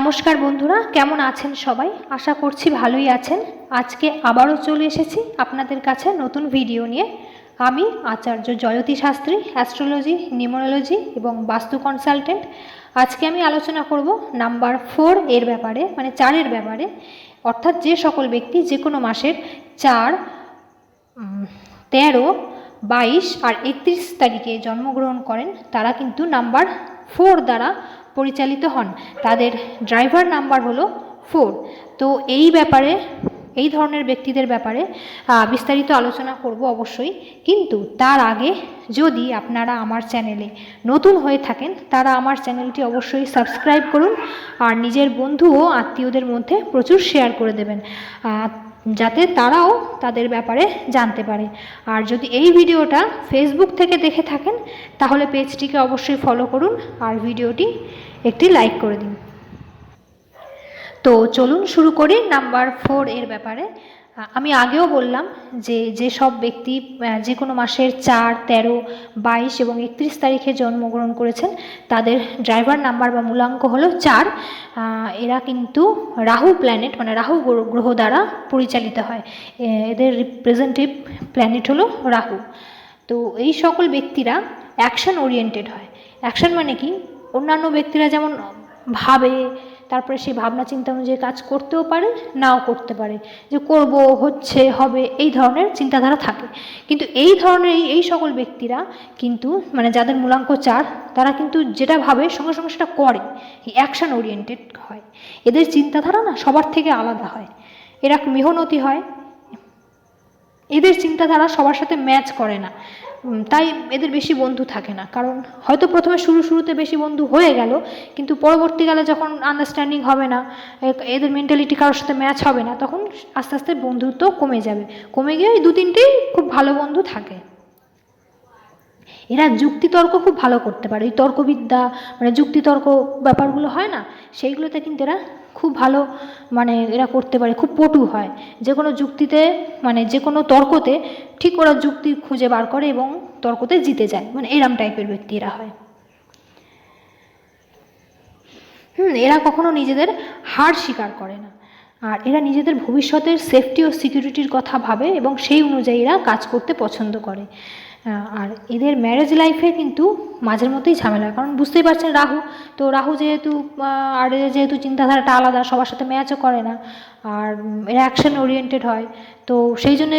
নমস্কার বন্ধুরা, কেমন আছেন সবাই? আশা করছি ভালোই আছেন। আজকে আবারও চলে এসেছি আপনাদের কাছে নতুন ভিডিও নিয়ে। আমি আচার্য জয়তী শাস্ত্রী, অ্যাস্ট্রোলজি, নিউমারোলজি এবং বাস্তু কনসালটেন্ট। আজকে আমি আলোচনা করব নাম্বার 4 এর ব্যাপারে, মানে 4-এর ব্যাপারে। অর্থাৎ যে সকল ব্যক্তি যে কোনো মাসের 4, 13, 22 আর 31 তারিখে জন্মগ্রহণ করেন তারা কিন্তু নাম্বার 4 দ্বারা পরিচালিত হন। তাদের ড্রাইভার নাম্বার হলো 4। তো এই ব্যাপারে, এই ধরনের ব্যক্তিদের ব্যাপারে বিস্তারিত আলোচনা করব অবশ্যই। কিন্তু তার আগে যদি আপনারা আমার চ্যানেলে নতুন হয়ে থাকেন তারা আমার চ্যানেলটি অবশ্যই সাবস্ক্রাইব করুন আর নিজের বন্ধু ও আত্মীয়দের মধ্যে প্রচুর শেয়ার করে দেবেন, যাতে তারাও তাদের ব্যাপারে জানতে পারে। আর যদি এই ভিডিওটা ফেসবুক থেকে দেখে থাকেন তাহলে পেজটিকে অবশ্যই ফলো করুন আর ভিডিওটি একটি লাইক করে দিন। তো চলুন শুরু করি নাম্বার 4 এর ব্যাপারে। আমি আগেও বললাম যে যেসব ব্যক্তি যে কোনো মাসের 4, 13, 22 এবং 31 তারিখে জন্মগ্রহণ করেছেন তাদের ড্রাইভার নাম্বার বা মূলাঙ্ক হলো 4। এরা কিন্তু রাহু প্ল্যানেট, মানে রাহু গ্রহ দ্বারা পরিচালিত হয়। এদের রিপ্রেজেন্টেটিভ প্ল্যানেট হলো রাহু। তো এই সকল ব্যক্তিরা অ্যাকশন ওরিয়েন্টেড হয়। অ্যাকশন মানে কি, অন্যান্য ব্যক্তিরা যেমন ভাবে, তারপরে সেই ভাবনা চিন্তা অনুযায়ী কাজ করতেও পারে, নাও করতে পারে, যে করব, হচ্ছে, হবে, এই ধরনের চিন্তাধারা থাকে। কিন্তু এই ধরনের এই সকল ব্যক্তিরা কিন্তু, মানে যাদের মূলাঙ্ক 4, তারা কিন্তু যেটা ভাবে সঙ্গে সঙ্গে সেটা করে, অ্যাকশন ওরিয়েন্টেড হয়। এদের চিন্তাধারা না সবার থেকে আলাদা হয়, এরা মেহনতি হয়, এদের চিন্তাধারা সবার সাথে ম্যাচ করে না, তাই এদের বেশি বন্ধু থাকে না। কারণ হয়তো প্রথমে শুরুতে বেশি বন্ধু হয়ে গেল, কিন্তু পরবর্তীকালে যখন আন্ডারস্ট্যান্ডিং হবে না, এদের মেন্টালিটি কারোর সাথে ম্যাচ হবে না, তখন আস্তে আস্তে বন্ধুত্ব কমে যাবে। কমে গিয়ে 2-3টেই খুব ভালো বন্ধু থাকে। এরা যুক্তিতর্ক খুব ভালো করতে পারে, ওই তর্কবিদ্যা, মানে যুক্তিতর্ক ব্যাপারগুলো হয় না, সেইগুলোতে কিন্তু এরা খুব ভালো, মানে এরা করতে পারে, খুব পটু হয়। যে কোনো যুক্তিতে, মানে যে কোনো তর্কতে ঠিক ওরা যুক্তি খুঁজে বার করে এবং তর্কতে জিতে যায়, মানে এরম টাইপের ব্যক্তি এরা হয়। এরা কখনো নিজেদের হার স্বীকার করে না, আর এরা নিজেদের ভবিষ্যতের সেফটি ও সিকিউরিটির কথা ভাবে এবং সেই অনুযায়ী এরা কাজ করতে পছন্দ করে। আর এদের ম্যারেজ লাইফে কিন্তু মাঝের মধ্যেই ঝামেলা, কারণ বুঝতেই পারছেন রাহু, তো রাহু যেহেতু, আর এদের যেহেতু চিন্তাধারাটা আলাদা, সবার সাথে ম্যাচও করে না, আর এরা অ্যাকশন ওরিয়েন্টেড হয়, তো সেই জন্যে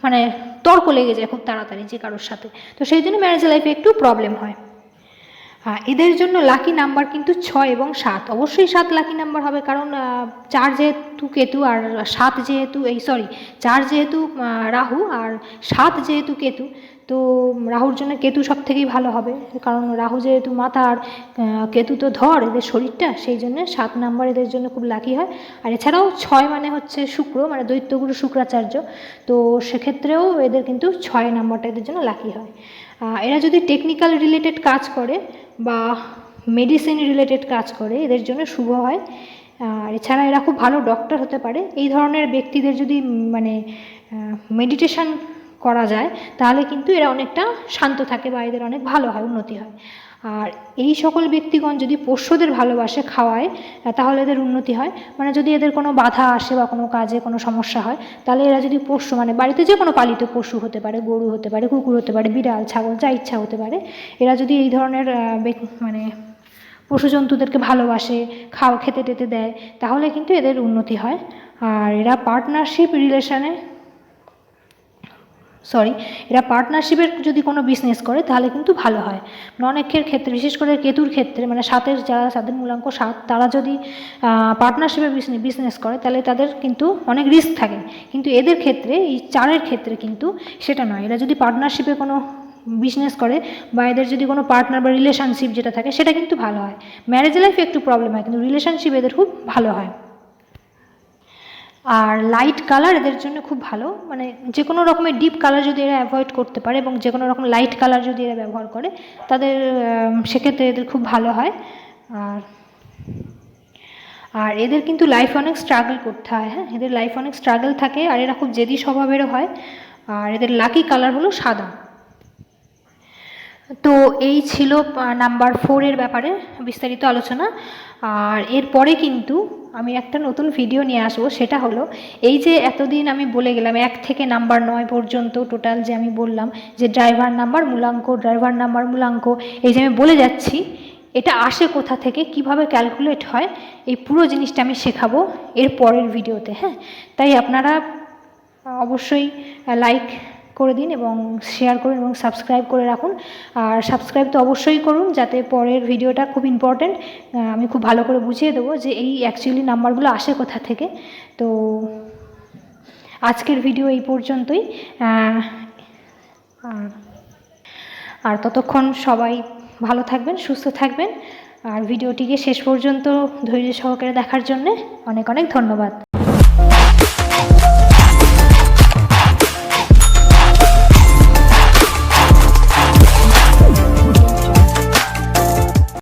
মানে তর্ক লেগে যায় খুব তাড়াতাড়ি যে কারোর সাথে, তো সেই জন্য ম্যারেজ লাইফে একটু প্রবলেম হয়। এদের জন্য লাকি নাম্বার কিন্তু 6 এবং 7, অবশ্যই 7 লাকি নাম্বার হবে, কারণ 4 যেহেতু কেতু আর 7 যেহেতু 4 যেহেতু রাহু আর 7 যেহেতু কেতু, তো রাহুর জন্য কেতু সব থেকেই ভালো হবে, কারণ রাহু যেহেতু মাথা আর কেতু তো ধর, এদের শরীরটা, সেই জন্য 7 নাম্বার এদের জন্য খুব লাকি হয়। আর এছাড়াও 6 মানে হচ্ছে শুক্র, মানে দৈত্যগুরু শুক্রাচার্য, তো সেক্ষেত্রেও এদের কিন্তু 6 নাম্বারটা এদের জন্য লাকি হয়। এরা যদি টেকনিক্যাল রিলেটেড কাজ করে বা মেডিসিন রিলেটেড কাজ করে এদের জন্য শুভ হয়। আর এছাড়া এরা খুব ভালো ডক্টর হতে পারে। এই ধরনের ব্যক্তিদের যদি মানে মেডিটেশন করা যায় তাহলে কিন্তু এরা অনেকটা শান্ত থাকে বা এদের অনেক ভালো হয়, উন্নতি হয়। আর এই সকল ব্যক্তিগণ যদি পোষ্যদের ভালোবাসে, খাওয়ায়, তাহলে এদের উন্নতি হয়। মানে যদি এদের কোনো বাধা আসে বা কোনো কাজে কোনো সমস্যা হয়, তাহলে এরা যদি পোষ্য, মানে বাড়িতে যে কোনো পালিত পশু হতে পারে, গরু হতে পারে, কুকুর হতে পারে, বিড়াল, ছাগল, যা ইচ্ছা হতে পারে, এরা যদি এই ধরনের মানে পশু জন্তুদেরকে ভালোবাসে, খেতে টেতে দেয়, তাহলে কিন্তু এদের উন্নতি হয়। আর এরা পার্টনারশিপের যদি কোনো বিজনেস করে তাহলে কিন্তু ভালো হয়। অনেকের ক্ষেত্রে, বিশেষ করে কেতুর ক্ষেত্রে, মানে 7-এর যাদের মূলাঙ্ক 7, তারা যদি পার্টনারশিপের বিজনেস করে তাহলে তাদের কিন্তু অনেক রিস্ক থাকে। কিন্তু এদের ক্ষেত্রে, এই 4-এর ক্ষেত্রে কিন্তু সেটা নয়। এরা যদি পার্টনারশিপে কোনো বিজনেস করে বা এদের যদি কোনো পার্টনার বা রিলেশনশিপ যেটা থাকে সেটা কিন্তু ভালো হয়। ম্যারেজ লাইফে একটু প্রবলেম হয়, কিন্তু রিলেশনশিপ এদের খুব ভালো হয়। আর লাইট কালার এদের জন্য খুব ভালো, মানে যে কোনো রকমের ডিপ কালার যদি এরা অ্যাভয়েড করতে পারে এবং যে কোনো রকম লাইট কালার যদি এরা ব্যবহার করে, তাদের সেক্ষেত্রে এদের খুব ভালো হয়। আর এদের কিন্তু লাইফ অনেক স্ট্রাগল করতে হয়, হ্যাঁ, এদের লাইফ অনেক স্ট্রাগল থাকে, আর এরা খুব জেদি স্বভাবেরও হয়। আর এদের লাকি কালার হলো সাদা। তো এই ছিল নাম্বার 4-এর ব্যাপারে বিস্তারিত আলোচনা। আর এরপরে কিন্তু আমি একটা নতুন ভিডিও নিয়ে আসবো, সেটা হলো এই যে এতদিন আমি বলে গেলাম 1 থেকে নাম্বার 9 পর্যন্ত টোটাল যে আমি বললাম যে ড্রাইভার নাম্বার মূলাঙ্ক, ড্রাইভার নাম্বার মূলাঙ্ক, এই যে আমি বলে যাচ্ছি এটা আসে কোথা থেকে, কিভাবে ক্যালকুলেট হয়, এই পুরো জিনিসটা আমি শেখাবো এর পরের ভিডিওতে। হ্যাঁ, তাই আপনারা অবশ্যই লাইক করে দিন এবং শেয়ার করুন এবং সাবস্ক্রাইব করে রাখুন। আর সাবস্ক্রাইব তো অবশ্যই করুন, যাতে পরের ভিডিওটা খুব ইম্পর্ট্যান্ট, আমি খুব ভালো করে বুঝিয়ে দেবো যে এই অ্যাকচুয়ালি নাম্বারগুলো আসে কোথা থেকে। তো আজকের ভিডিও এই পর্যন্তই। আর ততক্ষণ সবাই ভালো থাকবেন, সুস্থ থাকবেন। আর ভিডিওটিকে শেষ পর্যন্ত ধৈর্য সহকারে দেখার জন্যে অনেক অনেক ধন্যবাদ।